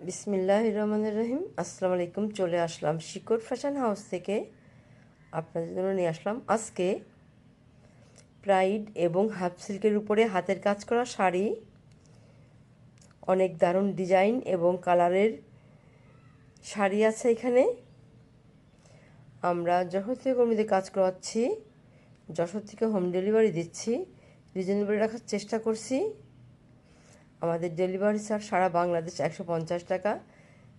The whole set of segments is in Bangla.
বিসমিল্লাহির রহমানির রহিম। আসসালামু আলাইকুম। চলে আসলাম শিকড় ফ্যাশন হাউস থেকে, আপনাদের জন্য নিয়ে আসলাম আজকে প্রাইড এবং হাফ সিল্কের উপরে হাতের কাজ করা শাড়ি। অনেক দারুণ ডিজাইন এবং কালারের শাড়ি আছে এখানে। আমরা যশোর থেকে কর্মীদের কাজ করাচ্ছি, যশোর থেকে হোম ডেলিভারি দিচ্ছি, রিজনেবল রাখার চেষ্টা করছি। আমাদের ডেলিভারি চার্জ সারা বাংলাদেশ 150 টাকা।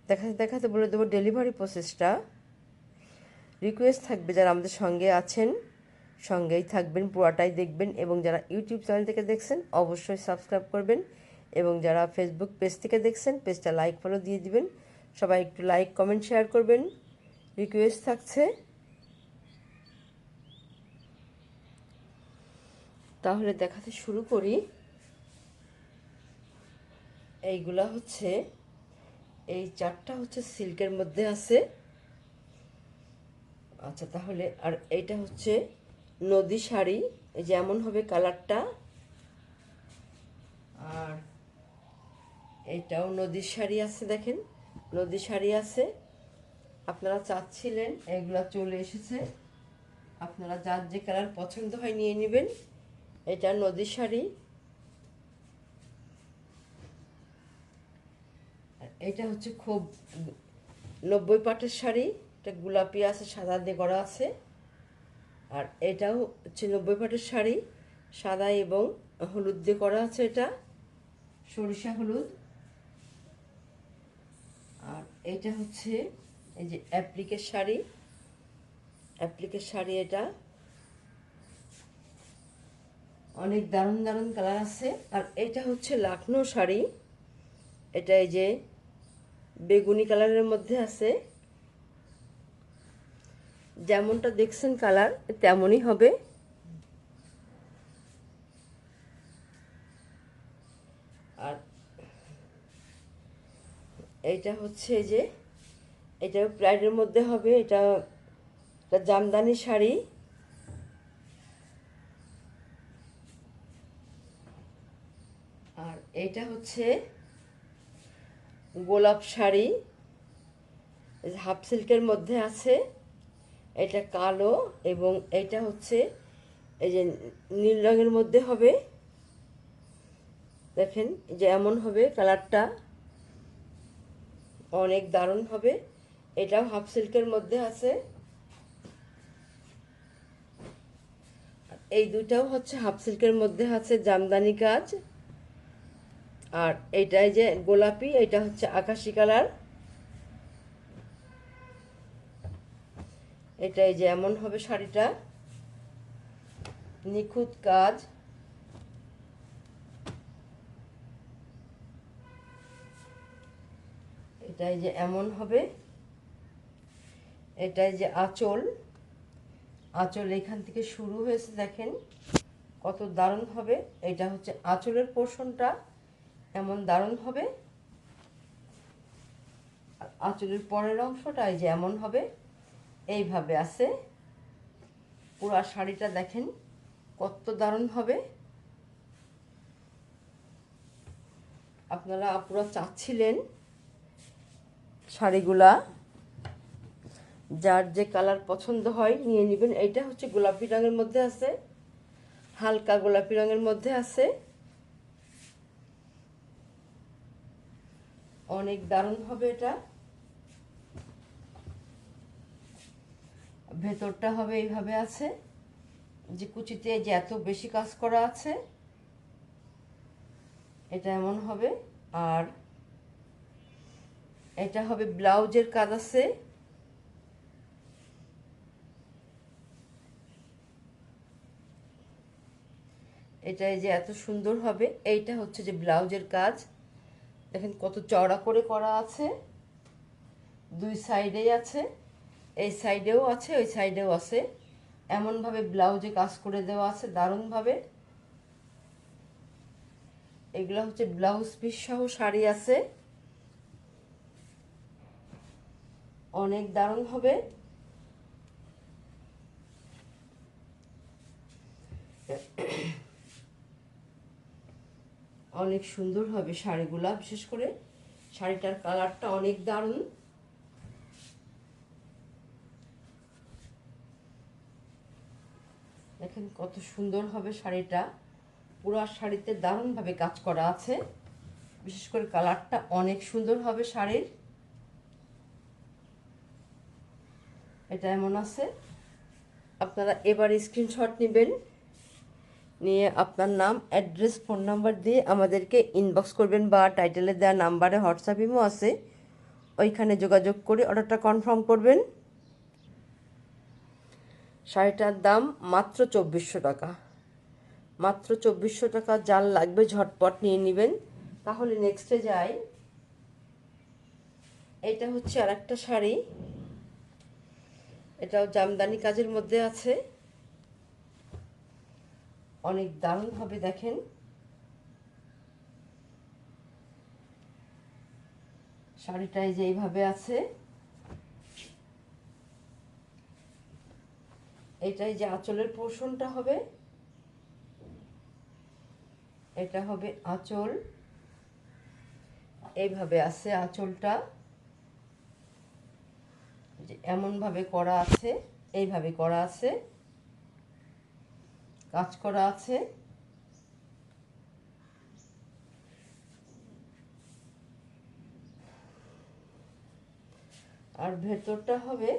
দেখাতে দেখাতে বলে দেবো ডেলিভারি প্রসেসটা। রিকোয়েস্ট থাকবে, যারা আমাদের সঙ্গে আছেন সঙ্গেই থাকবেন, পুরাটাই দেখবেন, এবং যারা ইউটিউব চ্যানেল থেকে দেখছেন অবশ্যই সাবস্ক্রাইব করবেন, এবং যারা ফেসবুক পেজ থেকে দেখছেন পেজটা লাইক ফলো দিয়ে দিবেন। সবাই একটু লাইক কমেন্ট শেয়ার করবেন, রিকোয়েস্ট থাকছে। তাহলে দেখাতে শুরু করি। এইগুলা হচ্ছে, এই চারটা হচ্ছে সিল্কের মধ্যে আছে। আচ্ছা, তাহলে আর এইটা হচ্ছে নদী শাড়ি, এই যেমন হবে কালারটা। আর এইটাও নদীর শাড়ি আছে, দেখেন নদী শাড়ি আছে। আপনারা চাচ্ছিলেন, এগুলা চলে এসেছে। আপনারা যার যে কালার পছন্দ হয় নিয়ে নেবেন। এটা নদী শাড়ি। এটা হচ্ছে খুব 90 পাটের শাড়ি। এটা গোলাপি আছে, সাদা দিয়ে করা আছে। আর এটাও হচ্ছে 90 পাটের শাড়ি, সাদা এবং হলুদ দিয়ে করা আছে। এটা সরিষা হলুদ। আর এটা হচ্ছে এই যে অ্যাপ্লিকের শাড়ি, অ্যাপ্লিকের শাড়ি। এটা অনেক দারুণ দারুণ কালার আছে। আর এটা হচ্ছে লাখনৌ শাড়ি। এটা এই যে বেগুনি কালারের মধ্যে আছে, যেমনটা দেখছেন কালার তেমনই হবে। আর এইটা হচ্ছে এই যে, এটা প্রাইডের মধ্যে হবে। এটা জামদানি শাড়ি। আর এইটা হচ্ছে গোলাপ শাড়ি, হাফ সিল্কের মধ্যে আছে। এটা কালো, এবং এটা হচ্ছে এই যে নীল রঙের মধ্যে হবে। দেখেন যে এমন হবে কালারটা, অনেক দারুণ হবে। এটাও হাফ সিল্কের মধ্যে আছে। এই দুটাও হচ্ছে হাফ সিল্কের মধ্যে আছে, জামদানি কাজ। আর এইটাই যে গোলাপি, এটা হচ্ছে আকাশি কালার। এটাই যে এমন হবে শাড়িটা, নিখুঁত কাজ। এটাই যে এমন হবে। এটাই যে আঁচল, আঁচল এখান থেকে শুরু হয়েছে, দেখেন কত দারুণ হবে। এটা হচ্ছে আঁচলের পোর্শনটা, এমন দারুণ হবে। আর আঁচলের পরের অংশটা এই যে এমন হবে, এইভাবে আছে। পুরো শাড়িটা দেখেন কত দারুণ হবে। আপনারা আপুরা চাচ্ছিলেন শাড়িগুলা, যার যে কালার পছন্দ হয় নিয়ে নেবেন। এইটা হচ্ছে গোলাপি রঙের মধ্যে আছে, হালকা গোলাপি রঙের মধ্যে আছে। অনেক দারুণ হবে এটা। ভেতরটা হবে এইভাবে আছে, যে কুচিতে যে এত বেশি কাজ করা আছে, এটা এমন হবে। আর এটা হবে ব্লাউজের কাজ আছে। এটাই যে এত সুন্দর হবে। এইটা হচ্ছে যে ব্লাউজের কাজ, দেখেন কত চওড়া করে করা আছে। দুই সাইডেই আছে, এই সাইডেও আছে ওই সাইডেও আছে। এমনভাবে ব্লাউজে কাজ করে দেওয়া আছে দারুণভাবে। এগুলো হচ্ছে ব্লাউজ পিস সহ শাড়ি আছে, অনেক দারুণ হবে। অনেক সুন্দর হবে শাড়িগুলা, বিশেষ করে শাড়িটার কালারটা অনেক দারুণ। দেখেন কত সুন্দর হবে শাড়িটা, পুরো শাড়িতে দারুণভাবে কাজ করা আছে। বিশেষ করে কালারটা অনেক সুন্দর হবে শাড়ির। এটা এমন আছে, আপনারা এবার স্ক্রিনশট নেবেন, নিয়ে আপনার নাম, অ্যাড্রেস, ফোন নাম্বার দিয়ে আমাদেরকে ইনবক্স করবেন, বা টাইটেলে দেওয়া নাম্বারে হোয়াটসঅ্যাপ ইমো আছে, ওইখানে যোগাযোগ করে অর্ডারটা কনফার্ম করবেন। শাড়িটার দাম মাত্র 2400 টাকা, মাত্র 2400 টাকা। যার লাগবে ঝটপট নিয়ে নেবেন। তাহলে নেক্সটে যাই। এটা হচ্ছে আর একটা শাড়ি, এটাও জামদানি কাজের মধ্যে আছে, অনেক দারুণ হবে। দেখেন শাড়িটাই যে এইভাবে আছে, এটাই যে আঁচলের পোর্শনটা হবে, এটা হবে আঁচল। এইভাবে আছে আঁচলটা, যে এমন ভাবে করা আছে, এইভাবে করা আছে, কাজ করা আছে। আর ভেতরটা হবে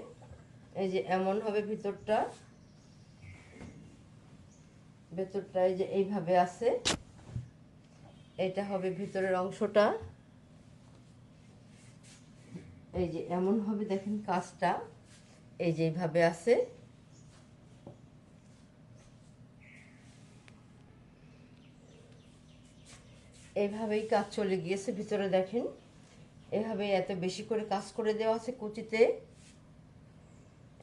এই যে এমন হবে, ভিতরটা, ভেতরটা এই যে এইভাবে আছে, এটা হবে ভিতরের অংশটা, এই যে এমন হবে। দেখেন কাজটা এই যে এইভাবে আছে, এইভাবেই কাজ চলে গিয়েছে ভিতরে। দেখেন এভাবে এত বেশি করে কাজ করে দেওয়া আছে কুচিতে,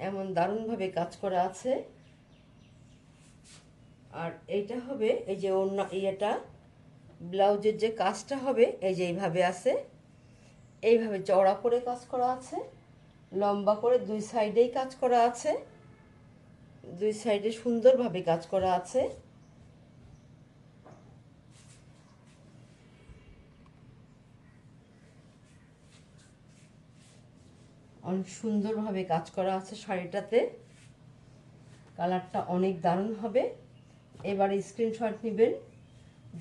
এমন দারুণভাবে কাজ করা আছে। আর এইটা হবে এই যে অন্য ইয়েটা, ব্লাউজের যে কাজটা হবে এই যে এইভাবে আছে, এইভাবে চওড়া করে কাজ করা আছে, লম্বা করে দুই সাইডেই কাজ করা আছে, দুই সাইডে সুন্দরভাবে কাজ করা আছে। অনেক সুন্দরভাবে কাজ করা আছে শাড়িটাতে, কালারটা অনেক দারুণ হবে। এবারে স্ক্রিনশট নেবেন,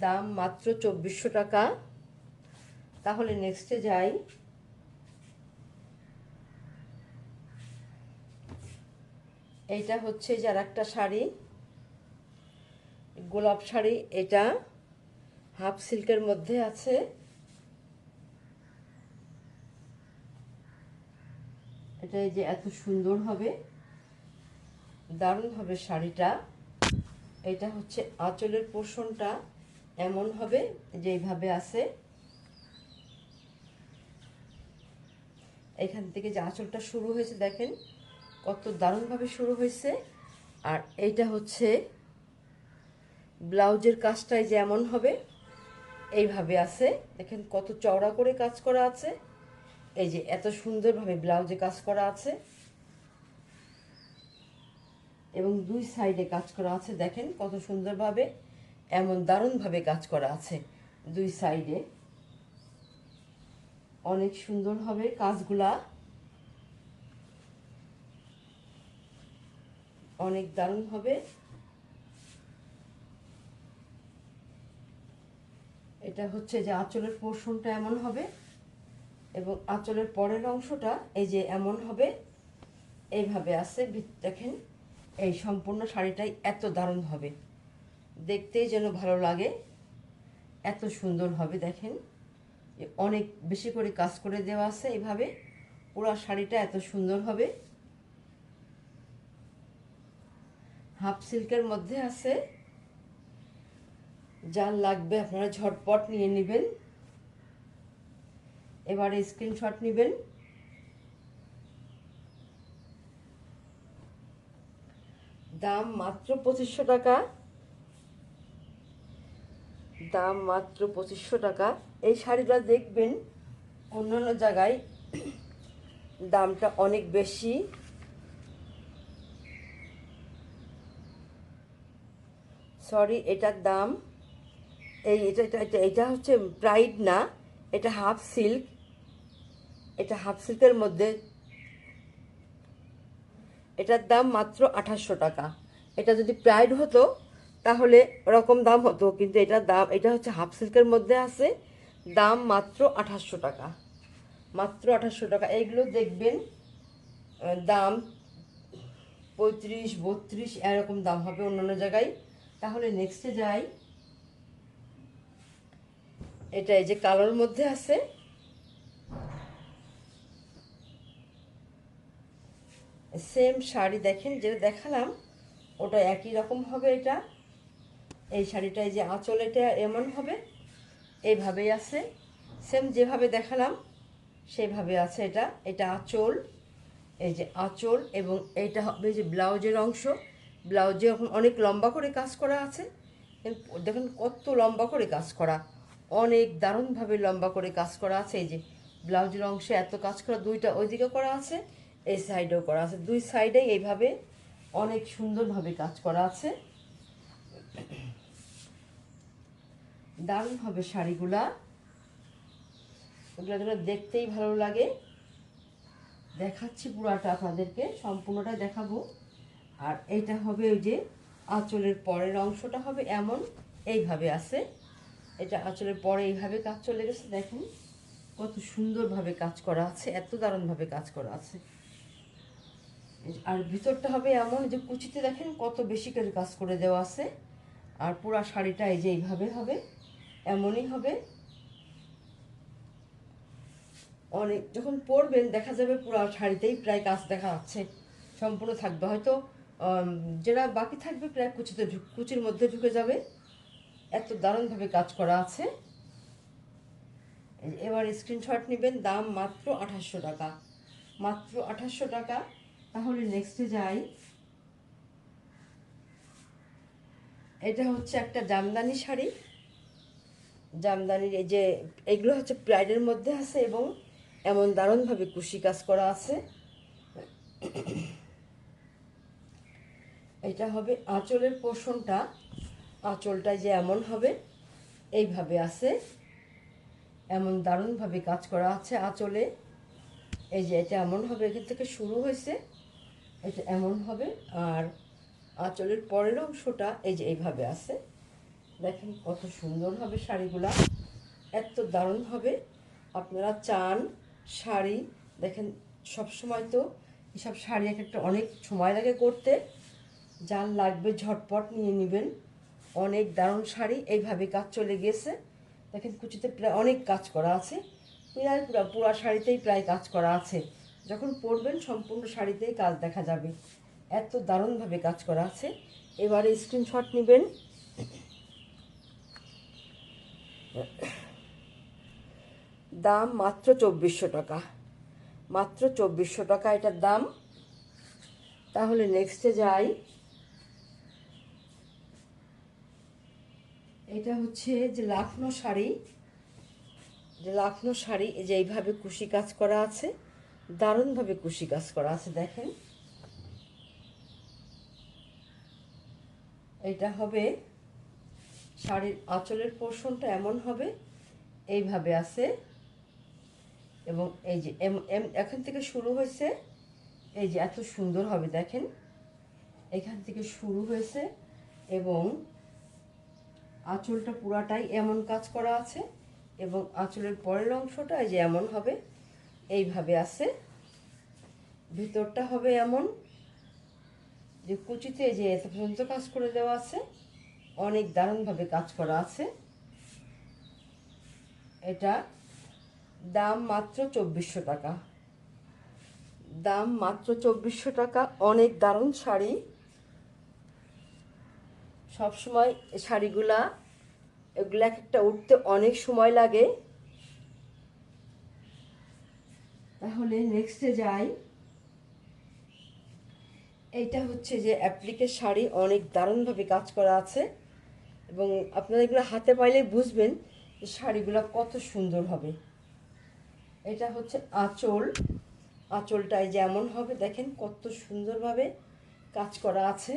দাম মাত্র 2400 টাকা। তাহলে নেক্সটে যাই। এইটা হচ্ছে যার একটা শাড়ি, গোলাপ শাড়ি, এটা হাফ সিল্কের মধ্যে আছে। এটা এই যে এত সুন্দর হবে, দারুণ হবে শাড়িটা। এটা হচ্ছে আঁচলের পোর্শনটা, এমন হবে যে এইভাবে আছে, এখান থেকে যে আঁচলটা শুরু হয়েছে দেখেন কত দারুণভাবে শুরু হয়েছে। আর এইটা হচ্ছে ব্লাউজের কাজটাই যে এমন হবে, এইভাবে আছে। দেখেন কত চওড়া করে কাজ করা আছে, এই যে এত সুন্দরভাবে ব্লাউজে কাজ করা আছে, এবং দুই সাইডে কাজ করা আছে। দেখেন কত সুন্দরভাবে, এমন দারুণভাবে কাজ করা আছে দুই সাইডে, অনেক সুন্দর হবে কাজগুলা, অনেক দারুণ হবে। এটা হচ্ছে যে আঁচলের পোর্শনটা এমন হবে, এবং আঁচলের পরের অংশটা এই যে এমন হবে, এইভাবে আছে। দেখেন এই সম্পূর্ণ শাড়িটাই এত দারুণ হবে, দেখতেই যেন ভালো লাগে, এত সুন্দর হবে। দেখেন অনেক বেশি করে কাজ করে দেওয়া আছে, এইভাবে পুরো শাড়িটা এত সুন্দর হবে। হাফ সিল্কের মধ্যে আছে, যার লাগবে আপনারা ঝটপট নিয়ে নেবেন। এবারে স্ক্রিনশট নেবেন, দাম মাত্র 2500 টাকা, দাম মাত্র 2500 টাকা। এই শাড়িটা দেখবেন অন্যান্য জায়গায় দামটা অনেক বেশি, সরি, এটার দাম এই এটা এটা এটা এটা হচ্ছে প্রাইড না, এটা হাফ সিল্ক, এটা হাফ সিল্কের মধ্যে, এটার দাম মাত্র 2800 টাকা। এটা যদি প্রাইড হতো তাহলে ওরকম দাম হতো, কিন্তু এটার দাম, এটা হচ্ছে হাফ সিল্কের মধ্যে আছে, দাম মাত্র 2800 টাকা, মাত্র 2800 টাকা। এইগুলো দেখবেন দাম 35-32 এরকম দাম হবে অন্যান্য জায়গায়। তাহলে নেক্সটে যাই। এটা এই যে কালোর মধ্যে আছে, সেম শাড়ি দেখেন যেটা দেখালাম ওটা একই রকম হবে। এটা এই শাড়িটা এই যে আঁচল, এটা এমন হবে, এইভাবেই আছে, সেম যেভাবে দেখালাম সেইভাবে আছে। এটা এটা আঁচল, এই যে আঁচল, এবং এইটা হবে যে ব্লাউজের অংশ। ব্লাউজে এখন অনেক লম্বা করে কাজ করা আছে, দেখুন কত লম্বা করে কাজ করা, অনেক দারুণভাবে লম্বা করে কাজ করা আছে। এই যে ব্লাউজের অংশে এত কাজ করা, দুইটা ওইদিকে করা আছে, এই সাইডেও করা আছে, দুই সাইডেই এইভাবে অনেক সুন্দরভাবে কাজ করা আছে। দারুণ হবে শাড়িগুলা, ওগুলো দেখতেই ভালো লাগে। দেখাচ্ছি পুরাটা আপনাদেরকে, সম্পূর্ণটা দেখাবো। আর এইটা হবে ওই যে আঁচলের পরের অংশটা হবে এমন, এইভাবে আছে। এটা আঁচলের পরে এইভাবে কাজ চলে গেছে, দেখুন কত সুন্দরভাবে কাজ করা আছে, এত দারুণভাবে কাজ করা আছে। আর ভিতরটা হবে এমন যে কুচিতে দেখেন কত বেশি করে কাজ করে দেওয়া আছে। আর পুরা শাড়িটা এই যে এইভাবে হবে, এমনই হবে। অনেক যখন পরবেন দেখা যাবে পুরো শাড়িতেই প্রায় কাজ দেখা যাচ্ছে, সম্পূর্ণ থাকবে, হয়তো যেটা বাকি থাকবে প্রায় কুচির মধ্যে ঢুকে যাবে, এত দারুণভাবে কাজ করা আছে। এবার স্ক্রিনশট নেবেন, দাম মাত্র 2800 টাকা, মাত্র 2800 টাকা। তাহলে নেক্সটে যাই। এটা হচ্ছে একটা জামদানি শাড়ি, জামদানির এই যে এগুলো হচ্ছে প্রাইডের মধ্যে আছে, এবং এমন দারুণভাবে কুশি কাজ করা আছে। এটা হবে আঁচলের পোর্শনটা, আঁচলটায় যে এমন হবে, এইভাবে আছে, এমন দারুণভাবে কাজ করা আছে আঁচলে। এই যে এটা এমন হবে, এখান থেকে শুরু হয়েছে, এটা এমন হবে। আর আঁচলের পরের অংশটা এই যে এইভাবে আছে, দেখেন কত সুন্দর হবে শাড়িগুলা, এত দারুণ হবে। আপনারা চান শাড়ি, দেখেন সবসময় তো এসব শাড়ি এক একটা অনেক সময় লাগে করতে, যার লাগবে ঝটপট নিয়ে নেবেন। অনেক দারুণ শাড়ি, এইভাবে কাজ চলে গিয়েছে, দেখেন কুচিতে প্রায় অনেক কাজ করা আছে, প্রায় পুরো শাড়িতেই প্রায় কাজ করা আছে। যখন পরবেন সম্পূর্ণ শাড়িতেই কাজ দেখা যাবে, এত দারুণভাবে কাজ করা আছে। এবারে স্ক্রিনশট নেবেন। দাম মাত্র 2400 টাকা, মাত্র 2400 টাকা এটার দাম। তাহলে নেক্সটে যাই। এটা হচ্ছে যে লাখনো শাড়ি, যে লাখনো শাড়ি, এই যে এইভাবে কুশি কাজ করা আছে, দারুণভাবে কুশি কাজ করা আছে, দেখেন। এটা হবে শাড়ির আঁচলের পোর্শনটা এমন হবে, এইভাবে আছে, এবং এই যে এখান থেকে শুরু হয়েছে, এই যে এত সুন্দর হবে, দেখেন এখান থেকে শুরু হয়েছে, এবং আঁচলটা পুরাটাই এমন কাজ করা আছে, এবং আঁচলের পরের অংশটা এই যে এমন হবে, এইভাবে আছে। ভিতরটা হবে এমন যে কুচিতে যে এত পর্যন্ত কাজ করে দেওয়া আছে, অনেক দারুণভাবে কাজ করা আছে। এটা দাম মাত্র 2400 টাকা, দাম মাত্র 2400 টাকা। অনেক দারুণ শাড়ি, সবসময় শাড়িগুলা এগুলা একটা উঠতে অনেক সময় লাগে। তাহলে নেক্সটে যাই। এইটা হচ্ছে যে অ্যাপ্লিকের শাড়ি, অনেক দারুণভাবে কাজ করা আছে, এবং আপনারা এগুলো হাতে পাইলে বুঝবেন যে শাড়িগুলো কত সুন্দর হবে। এটা হচ্ছে আঁচল, আঁচলটায় যেমন হবে, দেখেন কত সুন্দরভাবে কাজ করা আছে।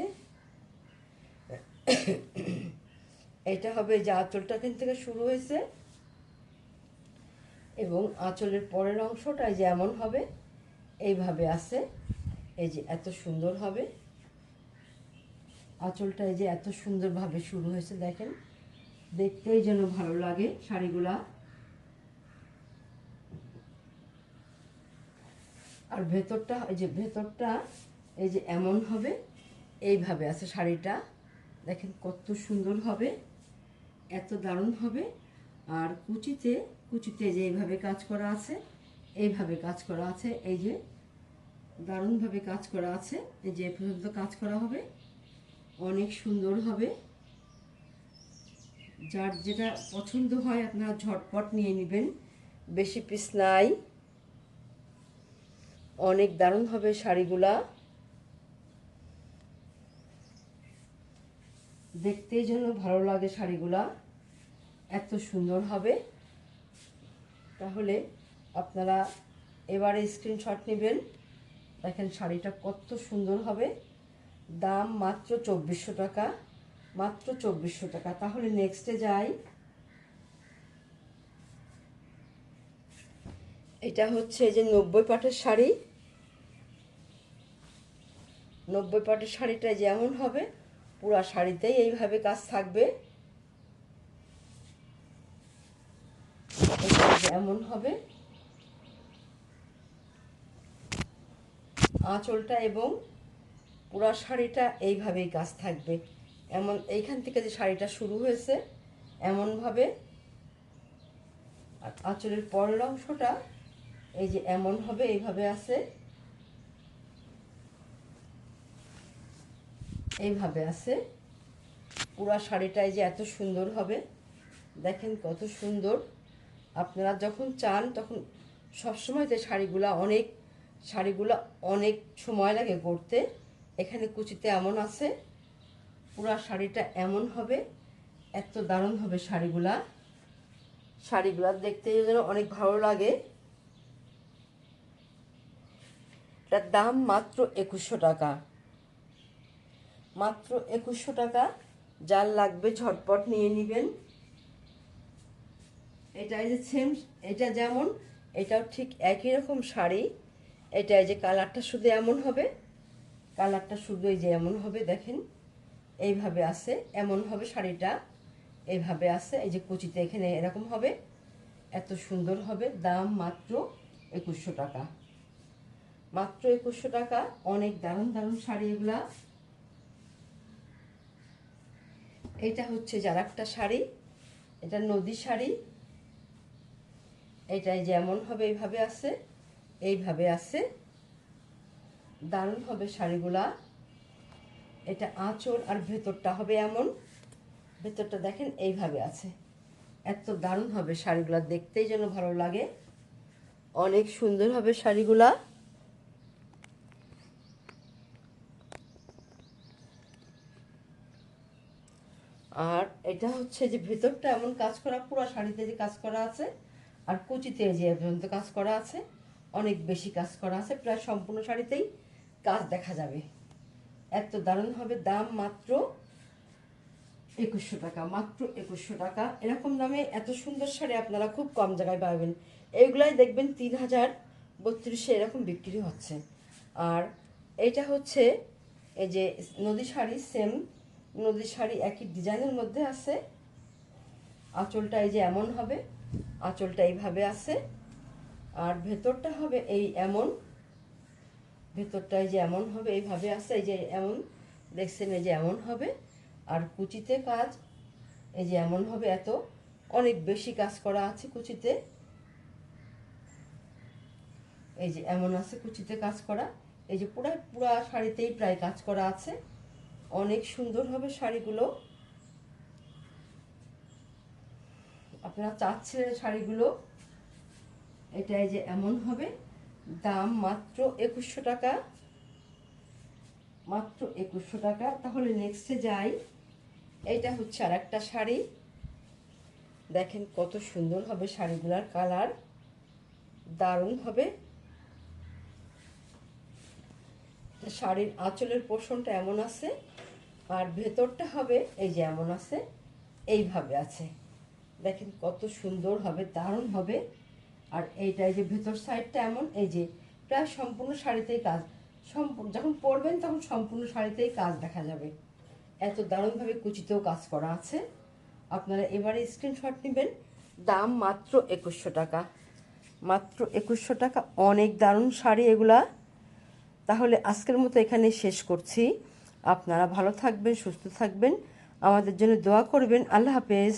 এটা হবে যে আঁচলটা এখান থেকে শুরু হয়েছে, এবং আঁচলের পরের অংশটা এই যে এমন হবে, এইভাবে আছে। এই যে এত সুন্দর হবে আঁচলটা, এই যে এত সুন্দরভাবে শুরু হয়েছে, দেখেন দেখতেই যেন ভালো লাগে শাড়িগুলা। আর ভেতরটা, এই যে ভেতরটা এই যে এমন হবে, এইভাবে আছে শাড়িটা। দেখেন কত সুন্দর হবে, এত দারুণ হবে। আর কুচিতে কুচিতে যে এইভাবে কাজ করা আছে, এইভাবে কাজ করা আছে, এই যে দারুণভাবে কাজ করা আছে। এই যে পর্যন্ত কাজ করা হবে, অনেক সুন্দর হবে। যার যেটা পছন্দ হয় আপনারা ঝটপট নিয়ে নেবেন, বেশি পিস নাই। অনেক দারুণ হবে শাড়িগুলা, দেখতেই যেন ভালো লাগে শাড়িগুলা, এত সুন্দর হবে। তাহলে আপনারা এবারে স্ক্রিনশট নেবেন। দেখেন শাড়িটা কত সুন্দর হবে। দাম মাত্র 2400 টাকা, মাত্র 2400 টাকা। তাহলে নেক্সটে যাই। এটা হচ্ছে যে 90 পাটের শাড়ি। 90 পাটের শাড়িটা যেমন হবে, পুরা শাড়িতেই এইভাবে কাজ থাকবে। এমন হবে আঁচলটা এবং পুরা শাড়িটা এইভাবেই কাজ থাকবে। এমন এইখান থেকে যে শাড়িটা শুরু হয়েছে এমনভাবে, আর আঁচলের পরের অংশটা এই যে এমন হবে, এইভাবে আছে, এইভাবে আছে। পুরা শাড়িটাই যে এত সুন্দর হবে, দেখেন কত সুন্দর। আপনারা যখন চান তখন সবসময় যে শাড়িগুলো অনেক সময় লাগে করতে। এখানে কুচিতে এমন আছে, পুরা শাড়িটা এমন হবে, এত দারুণ হবে শাড়িগুলা দেখতে যেন অনেক ভালো লাগে। এটার দাম মাত্র 2100 টাকা, মাত্র 2100 টাকা। যার লাগবে ঝটপট নিয়ে নেবেন। এটা এই যে সেম, এটা যেমন, এটাও ঠিক একই রকম শাড়ি। এটা এই যে কালারটা শুধু এমন হবে, কালারটা শুধু এই যে এমন হবে, দেখেন এইভাবে আছে, এমন হবে শাড়িটা, এইভাবে আছে। এই যে কুচিতে এখানে এরকম হবে, এত সুন্দর হবে। দাম মাত্র 2100 টাকা, মাত্র 2100 টাকা। অনেক দারুণ দারুণ শাড়ি এগুলা। এটা হচ্ছে যার একটা শাড়ি, এটা নদী শাড়ি। এটাই যেমন হবে, এইভাবে আছে, এইভাবে আছে, দারুণ হবে শাড়িগুলা। এটা আঁচল আর ভেতরটা হবে এমন, ভেতরটা দেখেন এইভাবে আছে, এত দারুণ হবে শাড়িগুলা, দেখতেই যেন ভালো লাগে, অনেক সুন্দর হবে শাড়িগুলা। আর এটা হচ্ছে যে ভেতরটা এমন কাজ করা, পুরো শাড়িতে যে কাজ করা আছে, আর কুচিতে যে পর্যন্ত কাজ করা আছে, অনেক বেশি কাজ করা আছে, প্রায় সম্পূর্ণ শাড়িতেই কাজ দেখা যাবে, এত দারুণ হবে। দাম মাত্র 2100 টাকা, মাত্র 2100 টাকা। এরকম দামে এত সুন্দর শাড়ি আপনারা খুব কম জায়গায় পাবেন। এইগুলাই দেখবেন 3000, 3200 এরকম বিক্রি হচ্ছে। আর এইটা হচ্ছে এই যে নদী শাড়ি, সেম নদী শাড়ি একই ডিজাইনের মধ্যে আছে। আঁচলটা এই যে এমন হবে, আঁচলটা এইভাবে আছে, আর ভেতরটা হবে এই এমন, ভেতরটা এই যে এমন হবে, এইভাবে আছে, এই যে এমন দেখছেন, এই যে এমন হবে। আর কুচিতে কাজ এই যে এমন হবে, এত অনেক বেশি কাজ করা আছে কুচিতে, এই যে এমন আছে কুচিতে কাজ করা। এই যে পুরা শাড়িতেই প্রায় কাজ করা আছে, অনেক সুন্দর হবে শাড়িগুলো। আপনারা চাচ্ছেন শাড়িগুলো, এটা এই যে এমন হবে। দাম মাত্র 2100 টাকা, মাত্র 2100 টাকা। তাহলে নেক্সটে যাই। এইটা হচ্ছে আর একটা শাড়ি, দেখেন কত সুন্দর হবে শাড়িগুলার কালার, দারুণ হবে। শাড়ির আঁচলের পোর্শনটা এমন আছে, আর ভেতরটা হবে এই যে এমন আছে, এইভাবে আছে, দেখেন কত সুন্দর হবে, দারুণ হবে। আর এইটা এই যে ভেতর সাইডটা এমন, এই যে প্রায় সম্পূর্ণ শাড়িতেই কাজ, সম্পূর্ণ যখন পরবেন তখন সম্পূর্ণ শাড়িতেই কাজ দেখা যাবে। এত দারুণভাবে কুচিতেও কাজ করা আছে। আপনারা এবারে স্ক্রিনশট নেবেন। দাম মাত্র 2100 টাকা, মাত্র 2100 টাকা। অনেক দারুণ শাড়ি এগুলা। তাহলে আজকের মতো এখানে শেষ করছি। আপনারা ভালো থাকবেন, সুস্থ থাকবেন, আমাদের জন্য দোয়া করবেন। আল্লাহ হাফেজ।